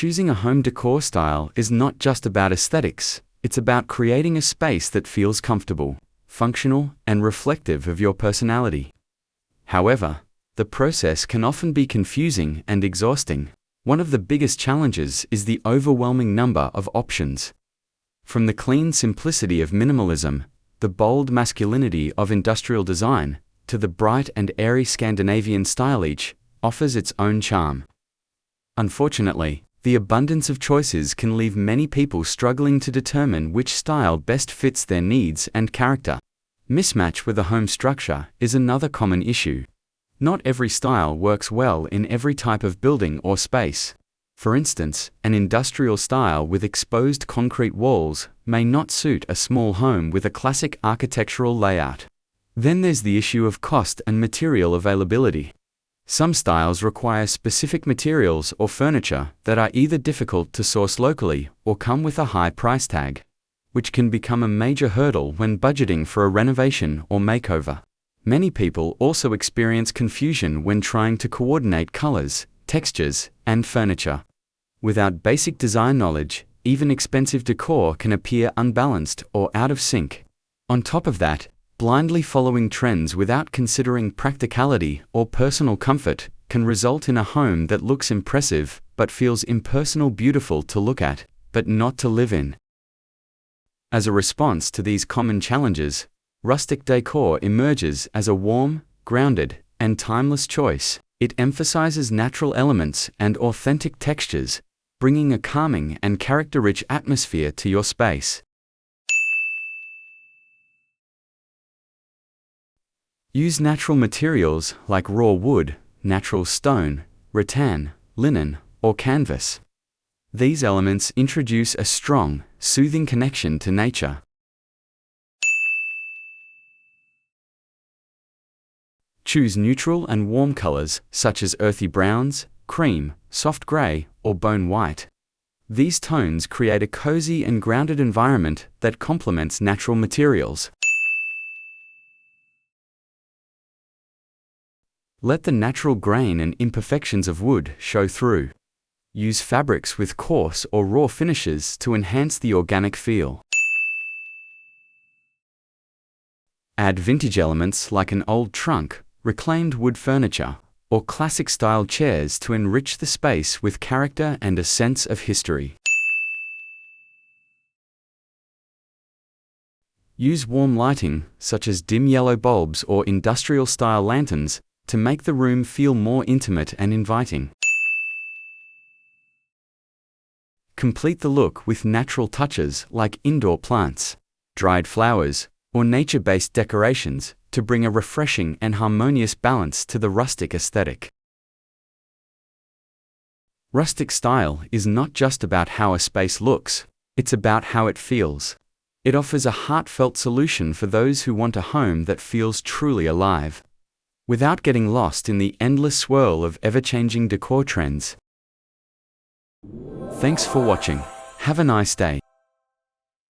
Choosing a home decor style is not just about aesthetics, it's about creating a space that feels comfortable, functional, and reflective of your personality. However, the process can often be confusing and exhausting. One of the biggest challenges is the overwhelming number of options. From the clean simplicity of minimalism, the bold masculinity of industrial design, to the bright and airy Scandinavian style, each offers its own charm. Unfortunately, the abundance of choices can leave many people struggling to determine which style best fits their needs and character. Mismatch with a home structure is another common issue. Not every style works well in every type of building or space. For instance, an industrial style with exposed concrete walls may not suit a small home with a classic architectural layout. Then there's the issue of cost and material availability. Some styles require specific materials or furniture that are either difficult to source locally or come with a high price tag, which can become a major hurdle when budgeting for a renovation or makeover. Many people also experience confusion when trying to coordinate colors, textures, and furniture. Without basic design knowledge, even expensive decor can appear unbalanced or out of sync. On top of that, blindly following trends without considering practicality or personal comfort can result in a home that looks impressive but feels impersonal, beautiful to look at, but not to live in. As a response to these common challenges, rustic decor emerges as a warm, grounded, and timeless choice. It emphasizes natural elements and authentic textures, bringing a calming and character-rich atmosphere to your space. Use natural materials like raw wood, natural stone, rattan, linen, or canvas. These elements introduce a strong, soothing connection to nature. Choose neutral and warm colors such as earthy browns, cream, soft gray, or bone white. These tones create a cozy and grounded environment that complements natural materials. Let the natural grain and imperfections of wood show through. Use fabrics with coarse or raw finishes to enhance the organic feel. Add vintage elements like an old trunk, reclaimed wood furniture, or classic-style chairs to enrich the space with character and a sense of history. Use warm lighting, such as dim yellow bulbs or industrial-style lanterns, to make the room feel more intimate and inviting. Complete the look with natural touches like indoor plants, dried flowers, or nature-based decorations to bring a refreshing and harmonious balance to the rustic aesthetic. Rustic style is not just about how a space looks, it's about how it feels. It offers a heartfelt solution for those who want a home that feels truly alive, without getting lost in the endless swirl of ever-changing decor trends. Thanks for watching. Have a nice day.